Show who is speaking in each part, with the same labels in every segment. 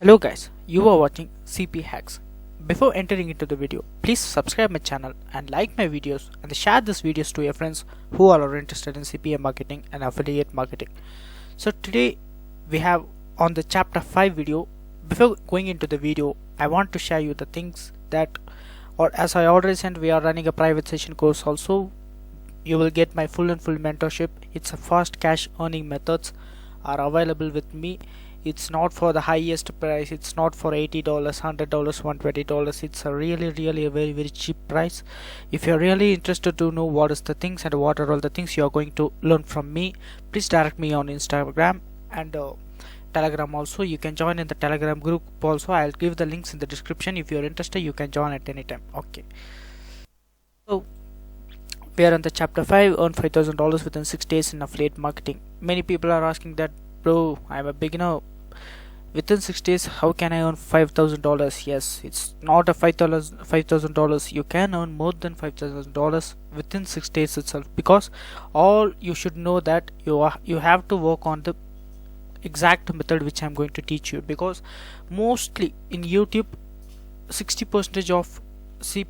Speaker 1: Hello guys, you are watching Cpahacks. Before entering into the video, please subscribe my channel and like my videos and share these videos to your friends who are interested in CPA marketing and affiliate marketing. So today we have on the chapter 5 video. Before going into the video, I want to share you the things that, or as I already said, we are running a private session course also. You will get my full mentorship. It's a fast cash earning methods are available with me. It's not for the highest price. It's not for $80, $100, $120. It's a really a very cheap price. If you're really interested to know what is the things and what are all the things you are going to learn from me, please direct me on Instagram and Telegram also. You can join in the Telegram group also. I'll give the links in the description. If you're interested, you can join at any time. Okay, so we are on the chapter 5, earn $5,000 within 6 days in affiliate marketing. Many people are asking that, bro, I'm a beginner, within 6 days how can I earn $5,000? Yes, it's not a $5,000. You can earn more than $5,000 within 6 days itself, because all you should know that you have to work on the exact method which I'm going to teach you, because mostly in YouTube 60% of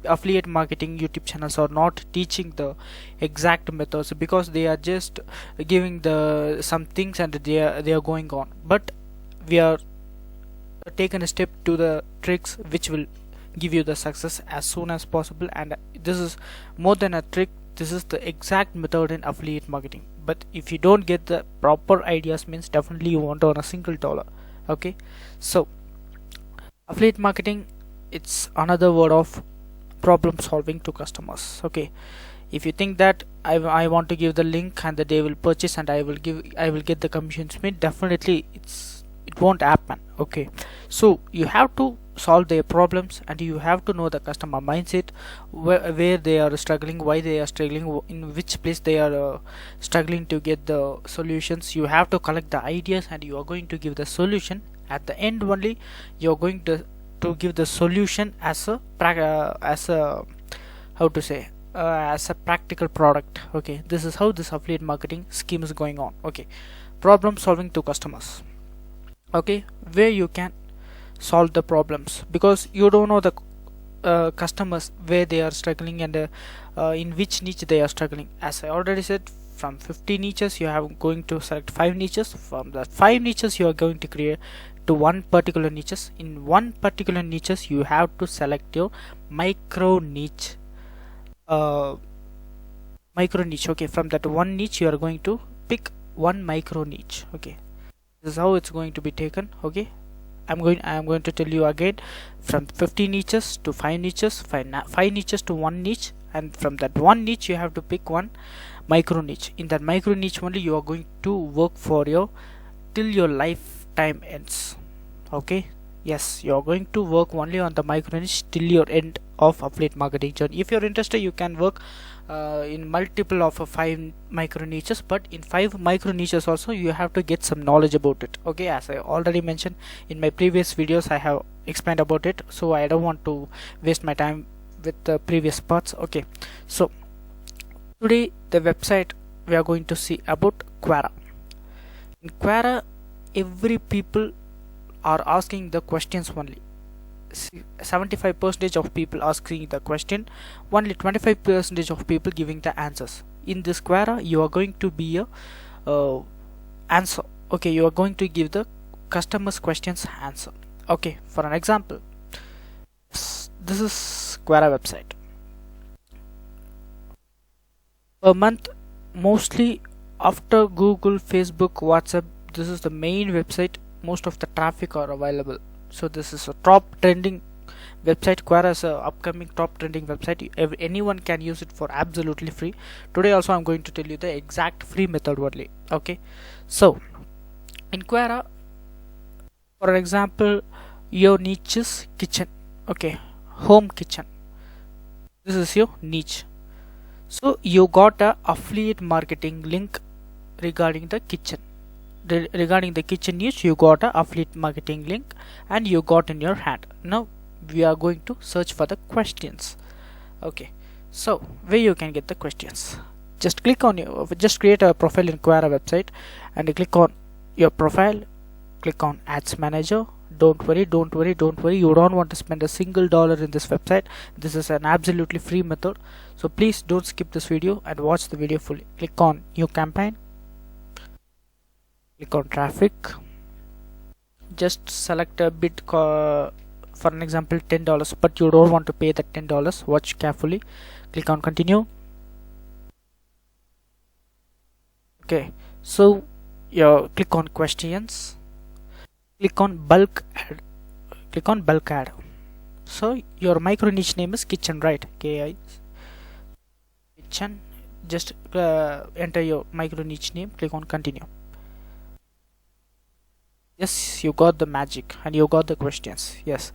Speaker 1: affiliate marketing YouTube channels are not teaching the exact methods, because they are just giving the some things and they are going on. But we are taken a step to the tricks which will give you the success as soon as possible, and this is more than a trick. This is the exact method in affiliate marketing. But if you don't get the proper ideas, means definitely you won't earn a single dollar. Okay, so affiliate marketing, it's another word of problem solving to customers. Okay, if you think that I want to give the link and that they will purchase and I will get the commissions made, definitely it won't happen. Okay, so you have to solve their problems and you have to know the customer mindset, where they are struggling, why they are struggling, in which place they are struggling to get the solutions. You have to collect the ideas and you are going to give the solution. At the end only, you are going to give the solution as a how to say, as a practical product. Okay, this is how this affiliate marketing scheme is going on. Okay, problem solving to customers. Okay, where you can solve the problems, because you don't know the customers where they are struggling and in which niche they are struggling. As I already said, from 50 niches you have going to select 5 niches. From the 5 niches you are going to create to one particular niches. In one particular niches you have to select your micro niche. Okay, from that one niche you are going to pick one micro niche. Okay, this is how it's going to be taken. Okay, I am going to tell you again, from 50 niches to 5 niches, 5 niches to one niche, and from that one niche you have to pick one micro niche. In that micro niche only you are going to work for your till your lifetime ends. Okay, yes, you are going to work only on the micro niche till your end of affiliate marketing journey. If you're interested, you can work in multiple of 5 micro niches, but in 5 micro niches also you have to get some knowledge about it. Okay, as I already mentioned in my previous videos, I have explained about it, so I don't want to waste my time with the previous parts. Okay, so today the website we are going to see about Quora. In Quora, every people are asking the questions only. 75% of people asking the question, only 25% of people giving the answers. In this Quora, you are going to be a answer. Okay, you are going to give the customers questions answer. Okay, for an example, this is Quora website. Per month, mostly after Google, Facebook, WhatsApp, this is the main website. Most of the traffic are available. So this is a top trending website. Quora is a upcoming top trending website. Anyone can use it for absolutely free. Today also I'm going to tell you the exact free method only. Okay, so in Quora, for an example, your niche is kitchen. Okay, home kitchen, this is your niche. So you got a affiliate marketing link regarding the kitchen. Regarding the kitchen niche, you got a affiliate marketing link and you got in your hand. Now we are going to search for the questions. Okay, so where you can get the questions, just click on just create a profile in Quora website and click on your profile, click on ads manager, don't worry, you don't want to spend a single dollar in this website. This is an absolutely free method, so please don't skip this video and watch the video fully. Click on new campaign, click on traffic, just select a bid for an example $10, but you don't want to pay that $10. Watch carefully, click on continue. Okay, so you click on questions, click on bulk ad. So your micro niche name is kitchen, right? KI kitchen. Just enter your micro niche name, click on continue. Yes, you got the magic and you got the questions. Yes,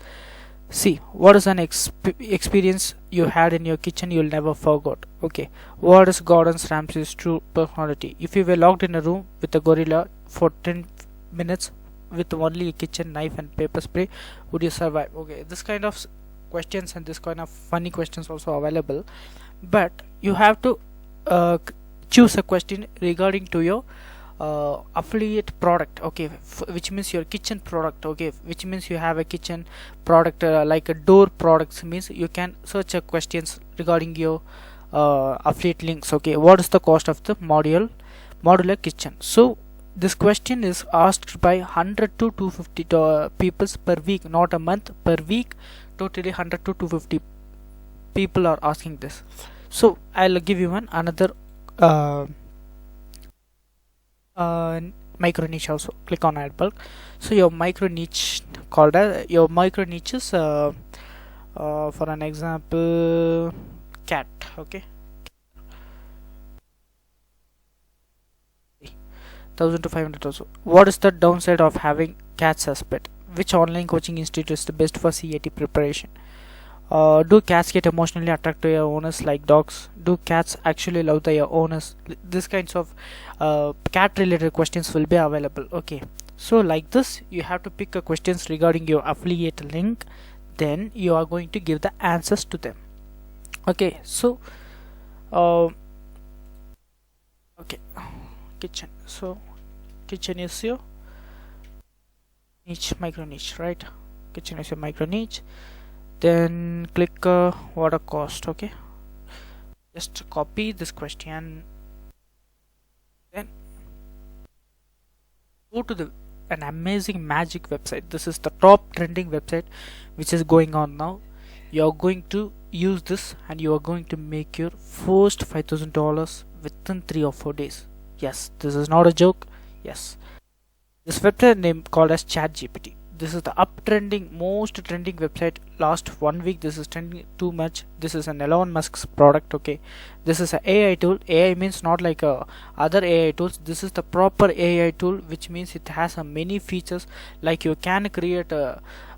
Speaker 1: see, what is an experience you had in your kitchen you'll never forget? Okay, what is Gordon Ramsay's true personality? If you were locked in a room with a gorilla for 10 minutes with only a kitchen knife and paper spray, would you survive? Okay, this kind of questions and this kind of funny questions also available, but you have to choose a question regarding to your affiliate product. Okay, which means your kitchen product. Okay, which means you have a kitchen product like a door products, means you can search a questions regarding your affiliate links. Okay, what is the cost of the modular kitchen? So this question is asked by 100 to 250 people per week, not a month, per week. Totally 100 to 250 people are asking this. So I'll give you another micro niche also. Click on ad bulk. So your micro niche called as your micro niches for an example cat. Okay, 1000 to 500 also. What is the downside of having cats as pet? Which online coaching institute is the best for CAT preparation? Do cats get emotionally attracted to their owners like dogs? Do cats actually love their owners? This kinds of cat related questions will be available. Okay, so like this you have to pick a questions regarding your affiliate link, then you are going to give the answers to them. Okay, so okay, kitchen. So kitchen is your niche, micro niche, right? Kitchen is your micro niche. Then click water cost. Okay, just copy this question, then go to an amazing magic website. This is the top trending website which is going on now. You are going to use this and you are going to make your first $5,000 within 3 or 4 days. Yes, this is not a joke. Yes, this website name called as ChatGPT. This is the uptrending, most trending website last 1 week. This is trending too much. This is an Elon Musk's product. Okay, this is a AI tool. AI means not like other AI tools. This is the proper AI tool, which means it has many features, like you can create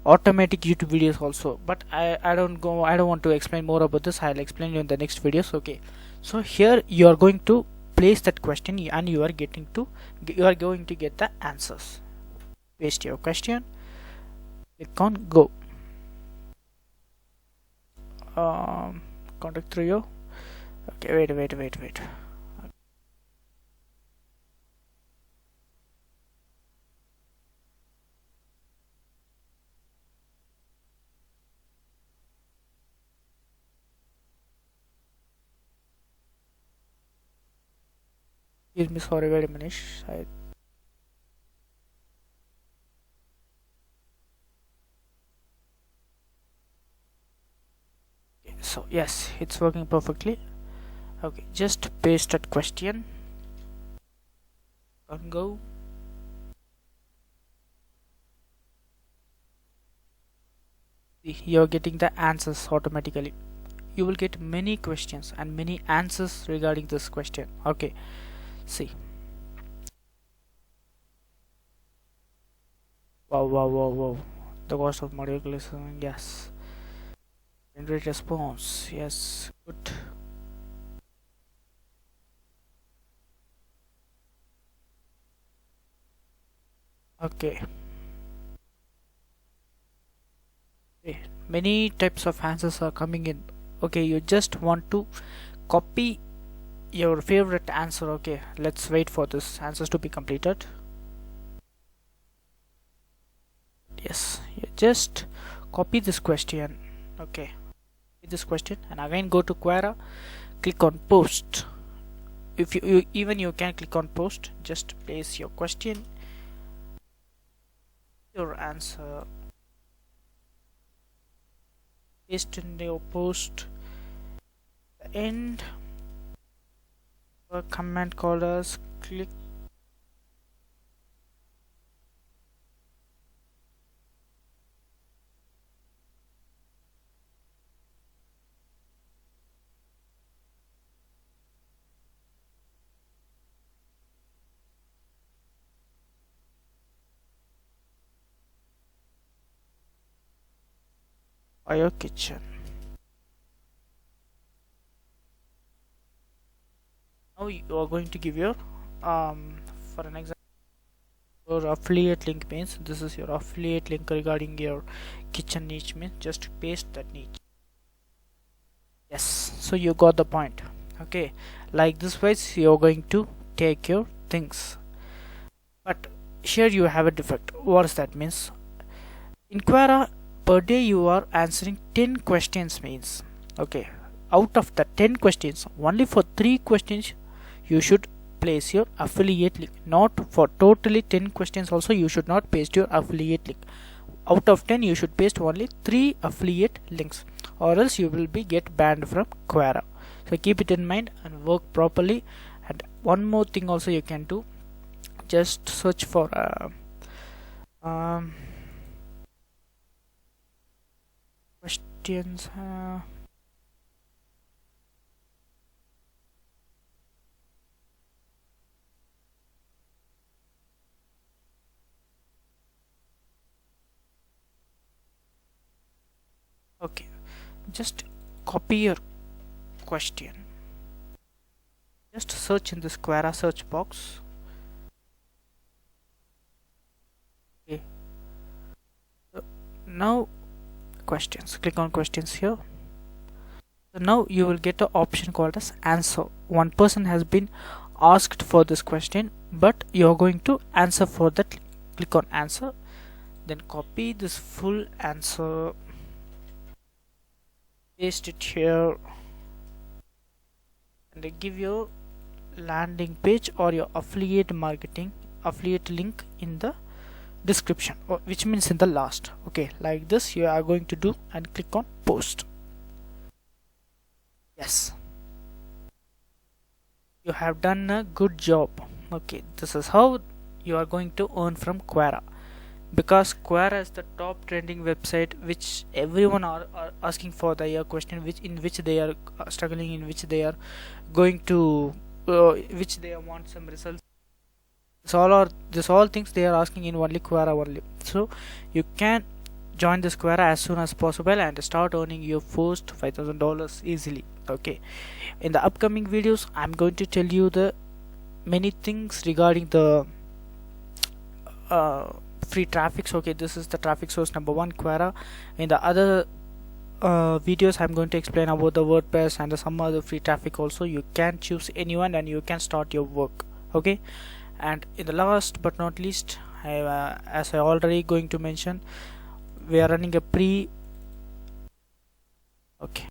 Speaker 1: automatic YouTube videos also. But I don't want to explain more about this. I'll explain you in the next videos. Okay, so here you are going to place that question and you are going to get the answers. Paste your question, click on go. Contact through you. Okay, wait. Excuse me, sorry, wait a minute. So yes, it's working perfectly. Okay, just paste that question and go. You're getting the answers automatically. You will get many questions and many answers regarding this question. Okay, see. Wow. The cost of modular, yes. Generate response, yes, good. Okay, many types of answers are coming in. Okay, you just want to copy your favorite answer. Okay, let's wait for this answers to be completed. Yes, you just copy this question. Okay, this question and again go to Quora, click on post. If you can click on post, just place your question, your answer, paste in your post, the end, comment callers, click your kitchen. Now you are going to give your for an example, your affiliate link means this is your affiliate link regarding your kitchen niche, means just paste that niche. Yes, so you got the point. Okay, like this way you're going to take your things. But here you have a defect. What does that means? In Quora, per day you are answering 10 questions means, okay, out of the 10 questions, only for 3 questions you should place your affiliate link. Not for totally 10 questions also you should not paste your affiliate link. Out of 10 you should paste only 3 affiliate links, or else you will be get banned from Quora. So keep it in mind and work properly. And one more thing also you can do, just search for questions. Okay, just copy your question, just search in this Quora search box. Okay, so now questions, click on questions here. So now you will get an option called as answer. One person has been asked for this question, but you're going to answer for that. Click on answer, then copy this full answer, paste it here, and they give your landing page or your affiliate marketing affiliate link in the description, or which means in the last. Okay, like this you are going to do and click on post. Yes, you have done a good job. Okay, this is how you are going to earn from Quora, because Quora is the top trending website which everyone are asking for the question, which they are struggling, in which they are going to which they want some results. This all things they are asking in only Quora only. So you can join this Quora as soon as possible and start earning your first $5,000 easily. Okay, in the upcoming videos I'm going to tell you the many things regarding the free traffic. Okay, this is the traffic source number 1, Quora. In the other videos I'm going to explain about the WordPress and some other free traffic also. You can choose anyone and you can start your work. Okay, and in the last but not least, as I already going to mention, we are running a okay